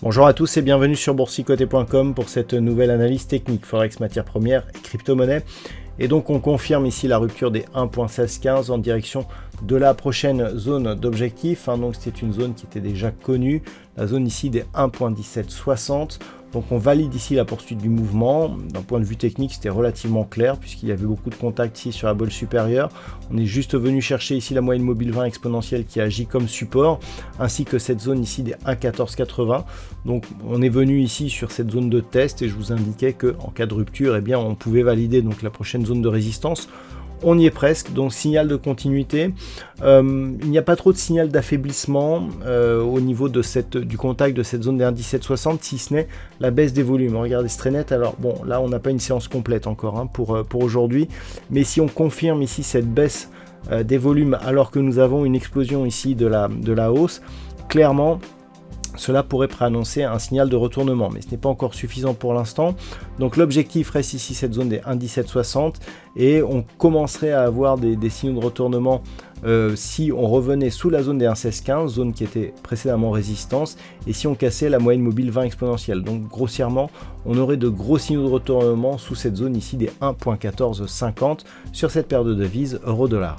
Bonjour à tous et bienvenue sur boursicoté.com pour cette nouvelle analyse technique Forex, matières premières et crypto-monnaie. Et donc on confirme ici la rupture des 1.1615 en direction de la prochaine zone d'objectif. Donc c'est une zone qui était déjà connue, la zone ici des 1.1760. Donc on valide ici la poursuite du mouvement. D'un point de vue technique, c'était relativement clair puisqu'il y avait beaucoup de contacts ici sur la bolle supérieure. On est juste venu chercher ici la moyenne mobile 20 exponentielle qui agit comme support, ainsi que cette zone ici des 1.1480. Donc on est venu ici sur cette zone de test et je vous indiquais qu'en cas de rupture, eh bien, on pouvait valider donc la prochaine zone de résistance. On y est presque, donc signal de continuité. Il n'y a pas trop de signal d'affaiblissement au niveau de du contact de cette zone des 1.1760, si ce n'est la baisse des volumes. Regardez, c'est très net. Alors bon, là on n'a pas une séance complète encore pour aujourd'hui, mais si on confirme ici cette baisse des volumes alors que nous avons une explosion ici de la hausse, clairement cela pourrait préannoncer un signal de retournement, mais ce n'est pas encore suffisant pour l'instant. Donc l'objectif reste ici cette zone des 1.1760 et on commencerait à avoir des signaux de retournement si on revenait sous la zone des 1.1615, zone qui était précédemment résistance, et si on cassait la moyenne mobile 20 exponentielle. Donc grossièrement, on aurait de gros signaux de retournement sous cette zone ici des 1.1450 sur cette paire de devises euro-dollar.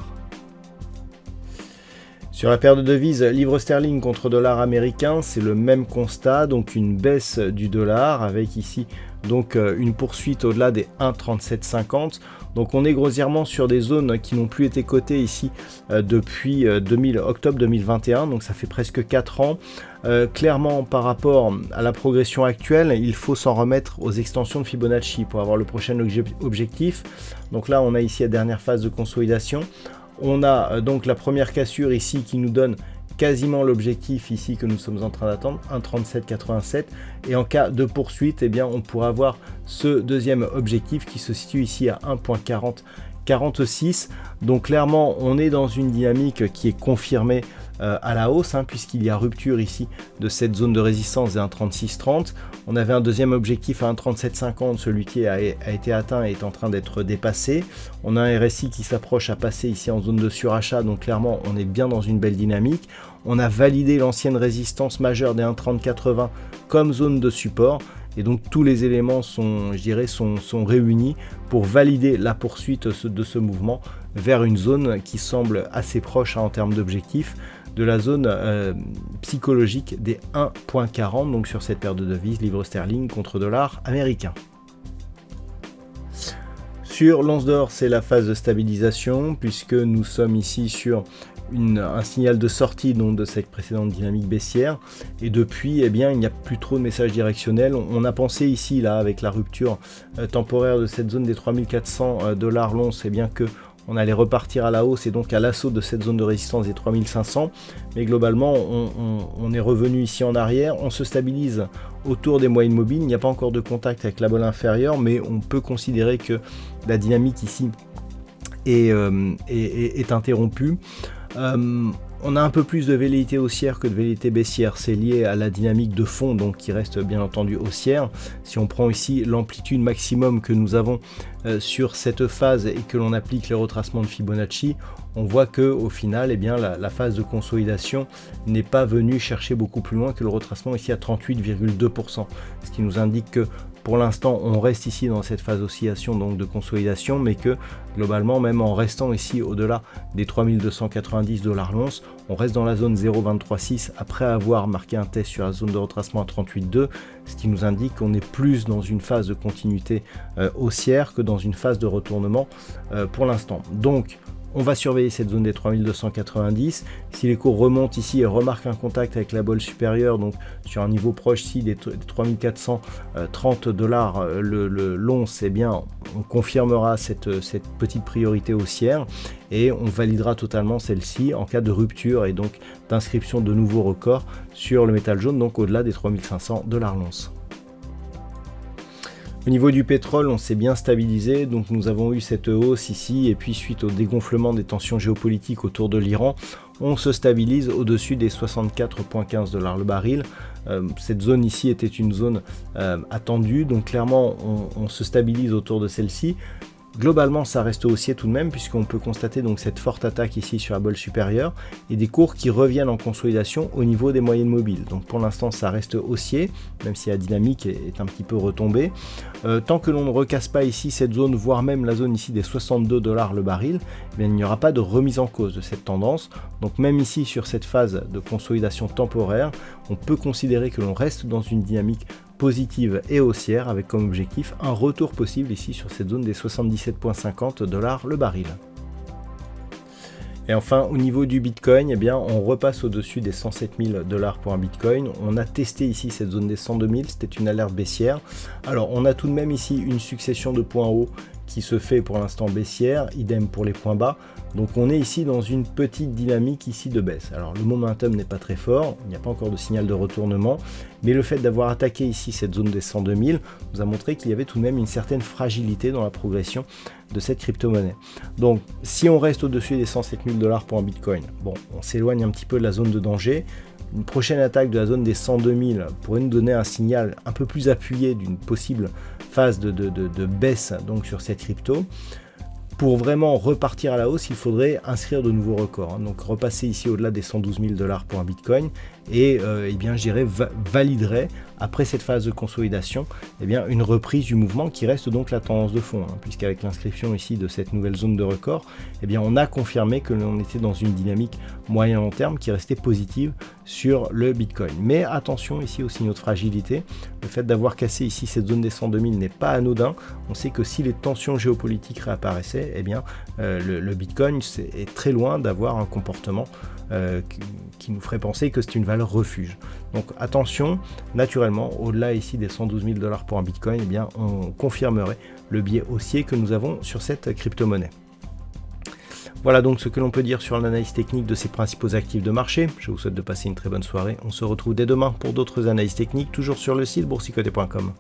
Sur la paire de devises livre sterling contre dollar américain, c'est le même constat, donc une baisse du dollar avec ici donc une poursuite au-delà des 1,3750. Donc on est grossièrement sur des zones qui n'ont plus été cotées ici depuis octobre 2021, donc ça fait presque 4 ans. Clairement par rapport à la progression actuelle, il faut s'en remettre aux extensions de Fibonacci pour avoir le prochain objectif. Donc là on a ici la dernière phase de consolidation. On a donc la première cassure ici qui nous donne quasiment l'objectif ici que nous sommes en train d'attendre, 1,3787, et en cas de poursuite, eh bien, on pourra avoir ce deuxième objectif qui se situe ici à 1,4046. Donc clairement, on est dans une dynamique qui est confirmée à la hausse, puisqu'il y a rupture ici de cette zone de résistance des 1,3630. On avait un deuxième objectif à 1,3750, celui qui a été atteint et est en train d'être dépassé. On a un RSI qui s'approche à passer ici en zone de surachat, donc clairement on est bien dans une belle dynamique. On a validé l'ancienne résistance majeure des 1,3080 comme zone de support. Et donc tous les éléments sont réunis pour valider la poursuite de ce mouvement vers une zone qui semble assez proche en termes d'objectifs de la zone psychologique des 1,40, donc sur cette paire de devises livre sterling contre dollar américain. Sur l'once d'or, c'est la phase de stabilisation puisque nous sommes ici sur un signal de sortie donc, de cette précédente dynamique baissière, et depuis eh bien, il n'y a plus trop de messages directionnels. On a pensé ici là avec la rupture temporaire de cette zone des 3400 $ l'once, eh bien que on allait repartir à la hausse et donc à l'assaut de cette zone de résistance des 3500, mais globalement on est revenu ici en arrière, on se stabilise autour des moyennes mobiles. Il n'y a pas encore de contact avec la bolle inférieure, mais on peut considérer que la dynamique ici est interrompue. On a un peu plus de velléité haussière que de velléité baissière, c'est lié à la dynamique de fond donc qui reste bien entendu haussière. Si on prend ici l'amplitude maximum que nous avons sur cette phase et que l'on applique les retracements de Fibonacci, on voit que au final eh bien, la phase de consolidation n'est pas venue chercher beaucoup plus loin que le retracement ici à 38,2%, ce qui nous indique que pour l'instant, on reste ici dans cette phase d'oscillation, donc de consolidation, mais que globalement, même en restant ici au-delà des 3290 $ l'once, on reste dans la zone 0,236 après avoir marqué un test sur la zone de retracement à 38,2, ce qui nous indique qu'on est plus dans une phase de continuité haussière que dans une phase de retournement pour l'instant. Donc, on va surveiller cette zone des 3290. Si les cours remontent ici et remarquent un contact avec la bolle supérieure, donc sur un niveau proche ici des 3430 $ l'once, eh bien on confirmera cette petite priorité haussière et on validera totalement celle-ci en cas de rupture et donc d'inscription de nouveaux records sur le métal jaune, donc au-delà des 3500 $ l'once. Au niveau du pétrole, on s'est bien stabilisé, donc nous avons eu cette hausse ici, et puis suite au dégonflement des tensions géopolitiques autour de l'Iran, on se stabilise au-dessus des 64,15 $ le baril. Cette zone ici était une zone attendue, donc clairement on se stabilise autour de celle-ci. Globalement, ça reste haussier tout de même, puisqu'on peut constater donc cette forte attaque ici sur la bolle supérieure et des cours qui reviennent en consolidation au niveau des moyennes mobiles. Donc pour l'instant, ça reste haussier, même si la dynamique est un petit peu retombée. Tant que l'on ne recasse pas ici cette zone, voire même la zone ici des 62 $ le baril, eh bien, il n'y aura pas de remise en cause de cette tendance. Donc même ici, sur cette phase de consolidation temporaire, on peut considérer que l'on reste dans une dynamique positive et haussière avec comme objectif un retour possible ici sur cette zone des 77,50 $ le baril. Et enfin, au niveau du Bitcoin, eh bien, on repasse au-dessus des 107 000 $ pour un Bitcoin. On a testé ici cette zone des 102 000, c'était une alerte baissière. Alors, on a tout de même ici une succession de points hauts qui se fait pour l'instant baissière, idem pour les points bas. Donc on est ici dans une petite dynamique ici de baisse. Alors le momentum n'est pas très fort, il n'y a pas encore de signal de retournement, mais le fait d'avoir attaqué ici cette zone des 102 000 nous a montré qu'il y avait tout de même une certaine fragilité dans la progression de cette crypto-monnaie. Donc si on reste au-dessus des 107 000 $ pour un Bitcoin, bon, on s'éloigne un petit peu de la zone de danger. Une prochaine attaque de la zone des 102 000 pourrait nous donner un signal un peu plus appuyé d'une possible phase de baisse donc sur cette crypto. Pour vraiment repartir à la hausse, il faudrait inscrire de nouveaux records. Donc repasser ici au-delà des 112 000 $ pour un Bitcoin et eh bien, je dirais validerait après cette phase de consolidation eh bien, une reprise du mouvement qui reste donc la tendance de fond, puisqu'avec l'inscription ici de cette nouvelle zone de record, eh bien, on a confirmé que l'on était dans une dynamique moyen-long terme qui restait positive sur le Bitcoin. Mais attention ici aux signaux de fragilité, le fait d'avoir cassé ici cette zone des 102 000 n'est pas anodin. On sait que si les tensions géopolitiques réapparaissaient, eh bien, le Bitcoin est très loin d'avoir un comportement qui nous ferait penser que c'est une valeur refuge. Donc attention, naturellement, au-delà ici des 112 000 $ pour un Bitcoin, eh bien, on confirmerait le biais haussier que nous avons sur cette crypto-monnaie. Voilà donc ce que l'on peut dire sur l'analyse technique de ces principaux actifs de marché. Je vous souhaite de passer une très bonne soirée. On se retrouve dès demain pour d'autres analyses techniques, toujours sur le site boursicoté.com.